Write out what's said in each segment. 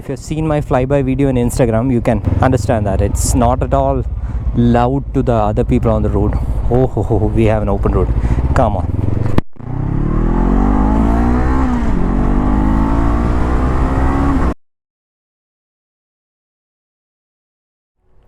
If you've seen my flyby video on Instagram, you can understand that it's not at all loud to the other people on the road. Oh, we have an open road. Come on.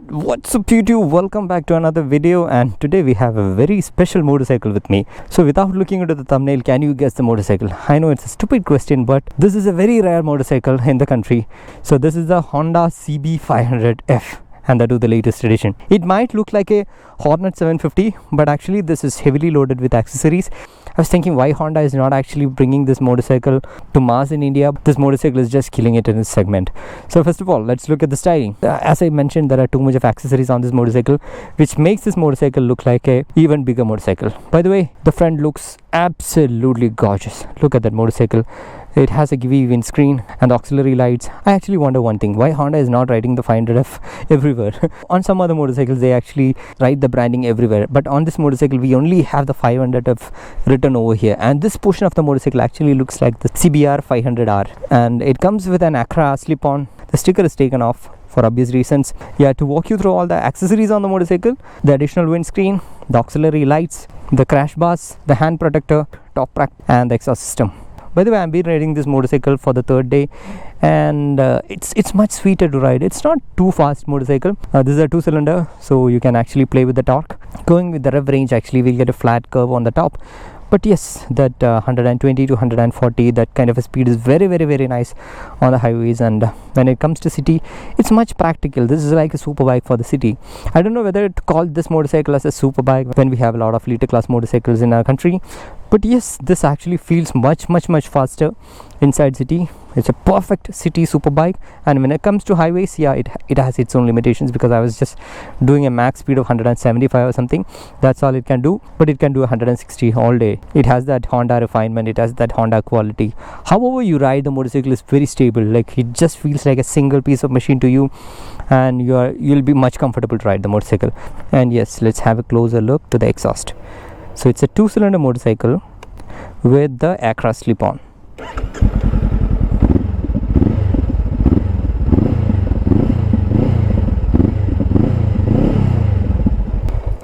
What's up YouTube, welcome back to another video, and today we have a very special motorcycle with me. So without looking into the thumbnail, can you guess the motorcycle? I know it's a stupid question, but this is a very rare motorcycle in the country. So this is the Honda CB500F, and that is the latest edition. It might look like a Hornet 750, but actually this is heavily loaded with accessories. I was thinking why Honda is not actually bringing this motorcycle to mass in India. This motorcycle is just killing it in this segment. So first of all, let's look at the styling. As I mentioned, there are too much of accessories on this motorcycle, which makes this motorcycle look like a even bigger motorcycle. By the way, the front looks absolutely gorgeous. Look at that motorcycle. It has a GV windscreen and auxiliary lights. I actually wonder one thing, why Honda is not writing the 500F everywhere. On some other motorcycles they actually write the branding everywhere, but on this motorcycle we only have the 500F written over here, and this portion of the motorcycle actually looks like the CBR500R, and it comes with an Accra slip-on. The sticker is taken off for obvious reasons. Yeah, to walk you through all the accessories on the motorcycle: the additional windscreen, the auxiliary lights, the crash bars, the hand protector, top rack, and the exhaust system. By the way, I've been riding this motorcycle for the third day, and it's much sweeter to ride. It's not too fast motorcycle. This is a 2-cylinder, so you can actually play with the torque. Going with the rev range, actually we'll get a flat curve on the top. But yes, that 120 to 140, that kind of a speed is very nice on the highways. And when it comes to city, it's much practical. This is like a super bike for the city. I don't know whether to call this motorcycle as a super bike when we have a lot of liter class motorcycles in our country. But yes, this actually feels much faster inside city. It's a perfect city super bike. And when it comes to highways, yeah, it has its own limitations, because I was just doing a max speed of 175 or something. That's all it can do, but it can do 160 all day. It has that Honda refinement, it has that Honda quality. However you ride the motorcycle is very stable. Like, it just feels like a single piece of machine to you, and you'll be much comfortable to ride the motorcycle. And yes, let's have a closer look to the exhaust. So it's a 2-cylinder motorcycle with the Accra slip-on.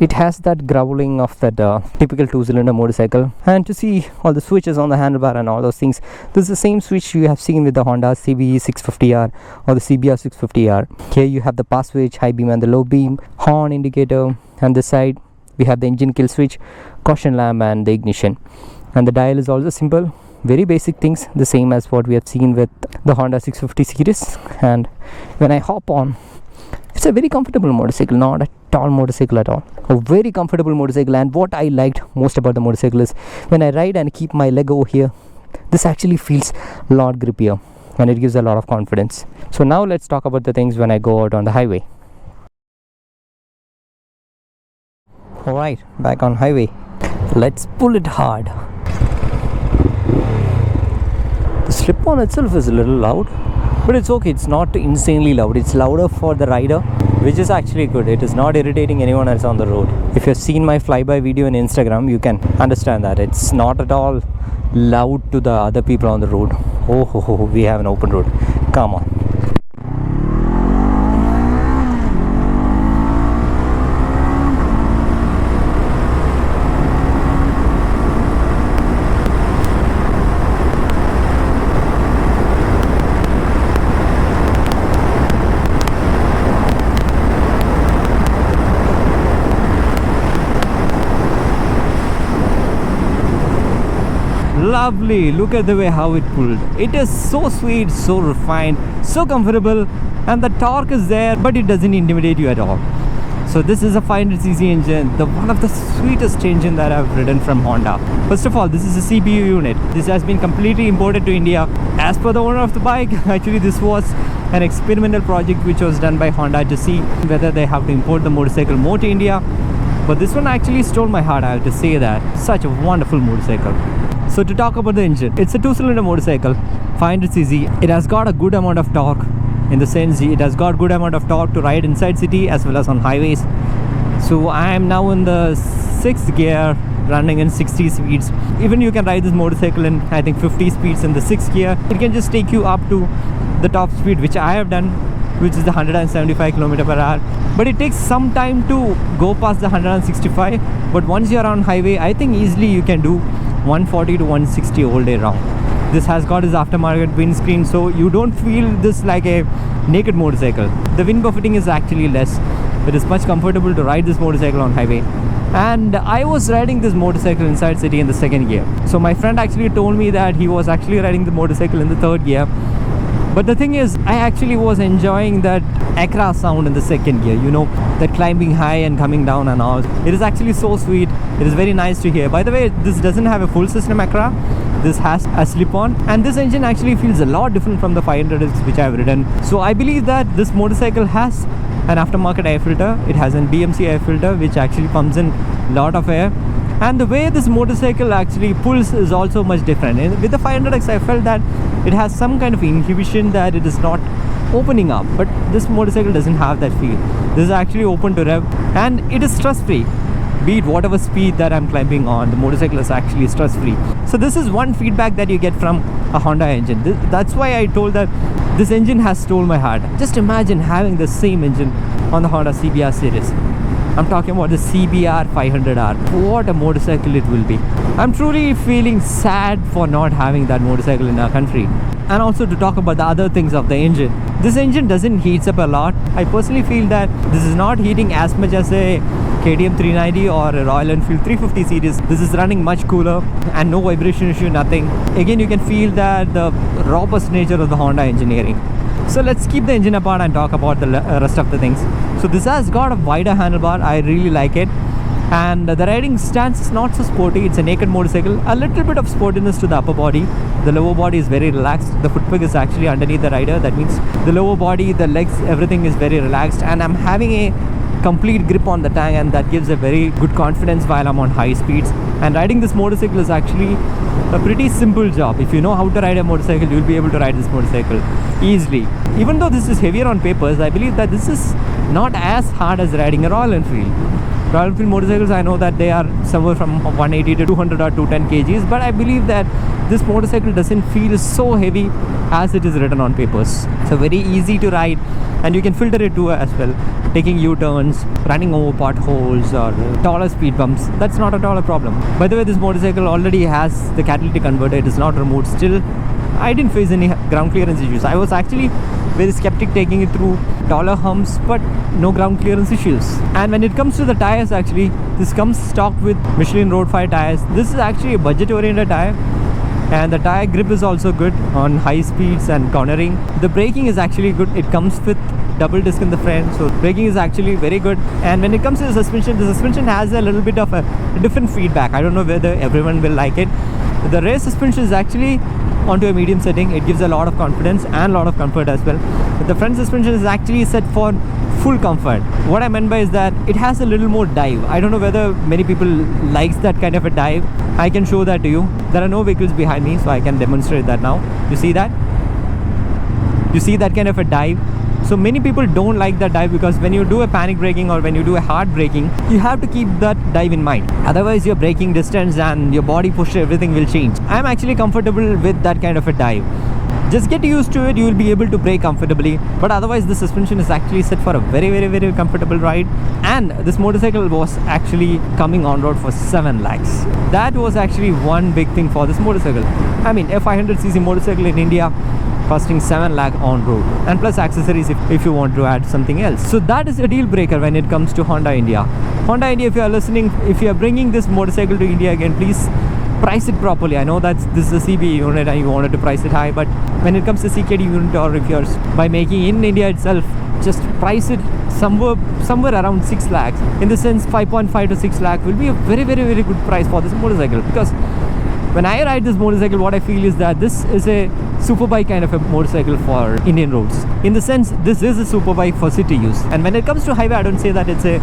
It has that growling of that typical 2-cylinder motorcycle. And to see all the switches on the handlebar and all those things, this is the same switch you have seen with the Honda CB650R or the CBR650R. Here you have the pass switch, high beam and the low beam, horn indicator, and this side we have the engine kill switch, caution lamp, and the ignition. And the dial is also simple, very basic things, the same as what we have seen with the Honda 650 series. And when I hop on, it's a very comfortable motorcycle, not a tall motorcycle at all. A very comfortable motorcycle. And what I liked most about the motorcycle is when I ride and keep my leg over here, this actually feels a lot grippier, and it gives a lot of confidence. So now let's talk about the things when I go out on the highway. Alright, back on highway. Let's pull it hard. The slip-on itself is a little loud, but it's okay. It's not insanely loud. It's louder for the rider, which is actually good. It is not irritating anyone else on the road. If you've seen my flyby video on Instagram, you can understand that it's not at all loud to the other people on the road. Oh, we have an open road. Come on. Lovely, look at the way how it pulled. It is so sweet, so refined, so comfortable, and the torque is there, but it doesn't intimidate you at all. So this is a 500cc engine, one of the sweetest engine that I've ridden from Honda. First of all, this is a CPU unit. This has been completely imported to India. As per the owner of the bike, actually this was an experimental project which was done by Honda to see whether they have to import the motorcycle more to India. But this one actually stole my heart, I have to say that. Such a wonderful motorcycle. So to talk about the engine, it's a 2-cylinder motorcycle, 500cc. It has got a good amount of torque, in the sense it has got good amount of torque to ride inside city as well as on highways. So I am now in the 6th gear running in 60 speeds. Even you can ride this motorcycle in, I think, 50 speeds in the 6th gear. It can just take you up to the top speed, which I have done, which is the 175 km/h. But it takes some time to go past the 165. But once you're on highway, I think easily you can do 140 to 160 all day round. This has got its aftermarket windscreen, so you don't feel this like a naked motorcycle. The wind buffeting is actually less. It is much comfortable to ride this motorcycle on highway. And I was riding this motorcycle inside city in the 2nd gear. So my friend actually told me that he was actually riding the motorcycle in the 3rd gear. But the thing is, I actually was enjoying that Accra sound in the 2nd gear, you know, that climbing high and coming down and all. It is actually so sweet. It is very nice to hear. By the way, this doesn't have a full system Accra. This has a slip-on, and this engine actually feels a lot different from the 500X which I have ridden. So I believe that this motorcycle has an aftermarket air filter. It has an BMC air filter which actually pumps in a lot of air. And the way this motorcycle actually pulls is also much different. And with the 500X, I felt that it has some kind of inhibition, that it is not opening up. But this motorcycle doesn't have that feel. This is actually open to rev, and it is stress-free. Be it whatever speed that I'm climbing on, the motorcycle is actually stress-free. So this is one feedback that you get from a Honda engine. That's why I told that this engine has stole my heart. Just imagine having the same engine on the Honda CBR series. I'm talking about the CB500R. What a motorcycle it will be. I'm truly feeling sad for not having that motorcycle in our country. And also to talk about the other things of the engine. This engine doesn't heat up a lot. I personally feel that this is not heating as much as a KTM 390 or a Royal Enfield 350 series. This is running much cooler and no vibration issue, nothing. Again, you can feel that the robust nature of the Honda engineering. So let's keep the engine apart and talk about the rest of the things. So this has got a wider handlebar. I really like it. And the riding stance is not so sporty. It's a naked motorcycle. A little bit of sportiness to the upper body. The lower body is very relaxed. The foot peg is actually underneath the rider. That means the lower body, the legs, everything is very relaxed. And I'm having a complete grip on the tank, and that gives a very good confidence while I'm on high speeds. And riding this motorcycle is actually a pretty simple job. If you know how to ride a motorcycle, you'll be able to ride this motorcycle easily. Even though this is heavier on papers, I believe that this is not as hard as riding a Royal Enfield. Royal Enfield motorcycles, I know that they are somewhere from 180 to 200 or 210 kgs, but I believe that this motorcycle doesn't feel so heavy as it is written on papers. So very easy to ride, and you can filter it too as well, taking U-turns, running over potholes or taller speed bumps. That's not at all a problem. By the way, this motorcycle already has the catalytic converter. It is not removed. Still, I didn't face any ground clearance issues. I was actually very skeptic taking it through taller humps, but no ground clearance issues. And when it comes to the tires, actually, this comes stocked with Michelin Road 5 tires. This is actually a budget oriented tire, and the tire grip is also good on high speeds and cornering. The braking is actually good. It comes with double disc in the front, so braking is actually very good. And when it comes to the suspension has a little bit of a different feedback. I don't know whether everyone will like it. The rear suspension is actually onto a medium setting. It gives a lot of confidence and a lot of comfort as well. But the front suspension is actually set for full comfort. What I meant by is that it has a little more dive. I don't know whether many people likes that kind of a dive. I can show that to you. There are no vehicles behind me, so I can demonstrate that now. You see that? You see that kind of a dive? So many people don't like that dive, because when you do a panic braking or when you do a hard braking, you have to keep that dive in mind. Otherwise your braking distance and your body push, everything will change. I'm actually comfortable with that kind of a dive. Just get used to it, you will be able to brake comfortably. But otherwise the suspension is actually set for a very comfortable ride. And this motorcycle was actually coming on road for 7 lakhs. That was actually one big thing for this motorcycle. I mean, a 500cc motorcycle in India costing 7 lakh on road, and plus accessories if you want to add something else. So that is a deal breaker when it comes to Honda India. Honda India, if you are listening, if you are bringing this motorcycle to India again, please price it properly. I know that this is a CB unit and you wanted to price it high, but when it comes to CKD unit, or if you're by making in India itself, just price it somewhere around 6 lakhs. In the sense, 5.5 to 6 lakh will be a very good price for this motorcycle. Because when I ride this motorcycle, what I feel is that this is a superbike kind of a motorcycle for Indian roads. In the sense, this is a superbike for city use. And when it comes to highway, I don't say that it's a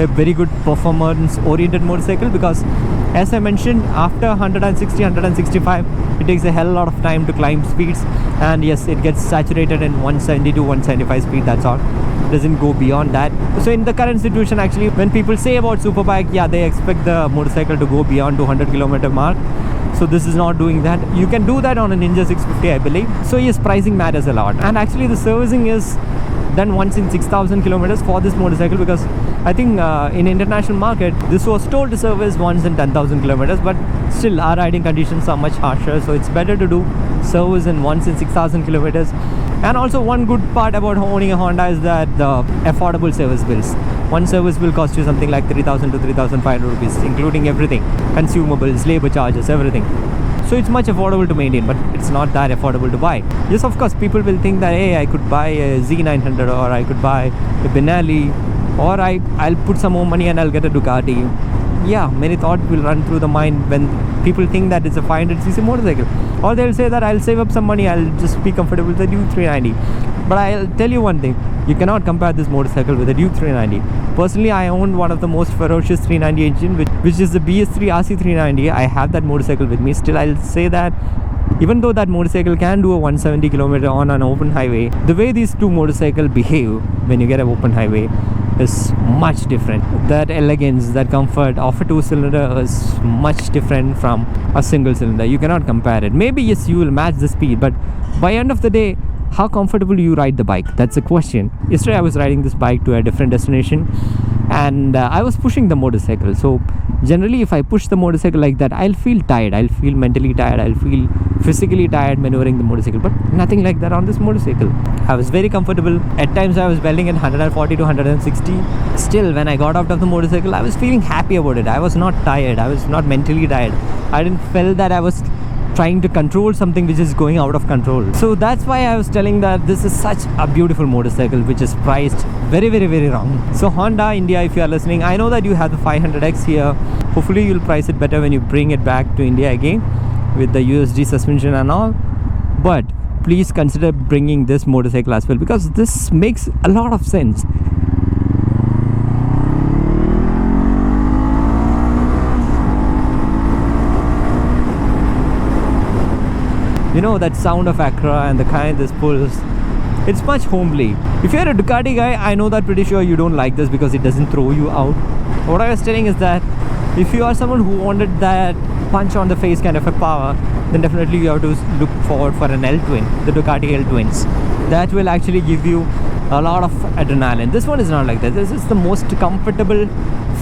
very good performance oriented motorcycle, because as I mentioned, after 160, 165, it takes a hell lot of time to climb speeds. And yes, it gets saturated in 170 to 175 speed, that's all. doesn't go beyond that. So in the current situation, actually, when people say about superbike, yeah, they expect the motorcycle to go beyond 200-kilometer mark. So this is not doing that. You can do that on a Ninja 650, I believe. So yes, pricing matters a lot. And actually the servicing is done once in 6,000 kilometers for this motorcycle, because I think in international market this was told to service once in 10,000 kilometers, but still our riding conditions are much harsher, so it's better to do service in once in 6,000 kilometers. And also one good part about owning a Honda is that the affordable service bills. One service will cost you something like 3,000 to 3,500 rupees, including everything, consumables, labor charges, everything. So it's much affordable to maintain, but it's not that affordable to buy. Yes, of course, people will think that, hey, I could buy a Z900, or I could buy a Benelli, or I'll put some more money and I'll get a Ducati. Yeah, many thoughts will run through the mind when people think that it's a 500cc motorcycle. Or they'll say that I'll save up some money, I'll just be comfortable with the Duke 390. But I'll tell you one thing, you cannot compare this motorcycle with the Duke 390. Personally, I own one of the most ferocious 390 engine, which is the BS3 RC390. I have that motorcycle with me. Still, I'll say that even though that motorcycle can do a 170 kilometer on an open highway, the way these two motorcycles behave when you get an open highway is much different. That elegance, that comfort of a two-cylinder is much different from a single cylinder. You cannot compare it. Maybe yes, you will match the speed, but by end of the day, how comfortable you ride the bike? That's a question. Yesterday I was riding this bike to a different destination, and I was pushing the motorcycle. So generally if I push the motorcycle like that, I'll feel tired, I'll feel mentally tired, I'll feel physically tired maneuvering the motorcycle, but nothing like that on this motorcycle. I was very comfortable. At times I was belting at 140 to 160. Still, when I got out of the motorcycle, I was feeling happy about it. I was not tired, I was not mentally tired. I didn't feel that I was trying to control something which is going out of control. So that's why I was telling that this is such a beautiful motorcycle which is priced very, very, very wrong. So Honda India, if you are listening, I know that you have the 500X here. Hopefully you'll price it better when you bring it back to India again with the USD suspension and all. But please consider bringing this motorcycle as well, because this makes a lot of sense. You know, that sound of Acra and the kind this pulls, it's much homely. If you're a Ducati guy, I know that pretty sure you don't like this because it doesn't throw you out. What I was telling is that if you are someone who wanted that punch on the face kind of a power, then definitely you have to look forward for an L-twin, the Ducati L-twins. That will actually give you a lot of adrenaline. This one is not like that. This is the most comfortable,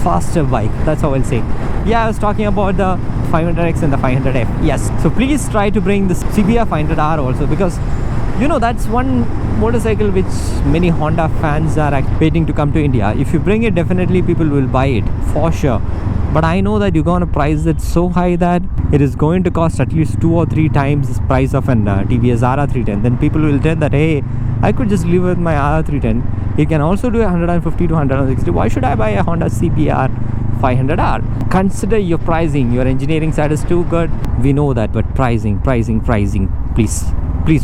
faster bike. That's how I'll say. Yeah, I was talking about the 500X and the 500F. Yes, so please try to bring this CB500R also, because you know that's one motorcycle which many Honda fans are waiting to come to India. If you bring it, definitely people will buy it for sure. But I know that you're going to price it so high that it is going to cost at least 2 or 3 times the price of an TVS RR310. Then people will tell that, hey, I could just live with my RR310. You can also do 150 to 160. Why should I buy a Honda CBR500R? Consider your pricing. Your engineering side is too good. We know that, but pricing. Please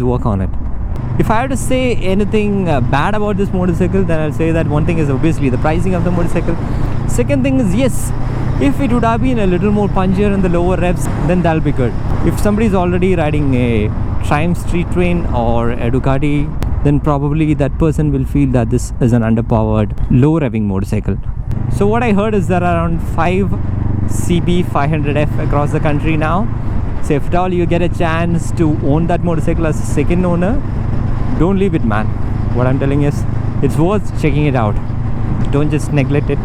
work on it. If I have to say anything bad about this motorcycle, then I'll say that one thing is obviously the pricing of the motorcycle. Second thing is, yes, if it would have been a little more punchier in the lower revs, then that'll be good. If somebody is already riding a Triumph Street Train or a Ducati, then probably that person will feel that this is an underpowered, low revving motorcycle. So what I heard is there are around 5 CB500F across the country now. So if at all you get a chance to own that motorcycle as a second owner, don't leave it, man. What I'm telling is, it's worth checking it out. Don't just neglect it,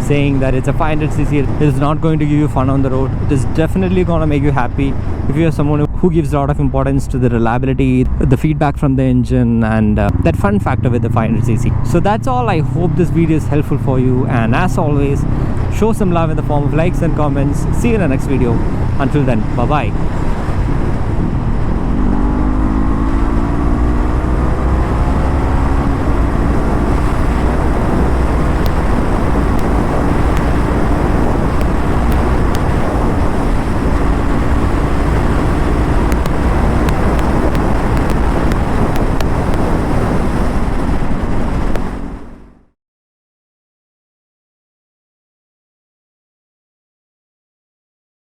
saying that it's a 500cc. It is not going to give you fun on the road. It is definitely going to make you happy if you are someone who gives a lot of importance to the reliability, the feedback from the engine, and that fun factor with the 500cc. So that's all. I hope this video is helpful for you, and as always, show some love in the form of likes and comments. See you in the next video. Until then, bye bye.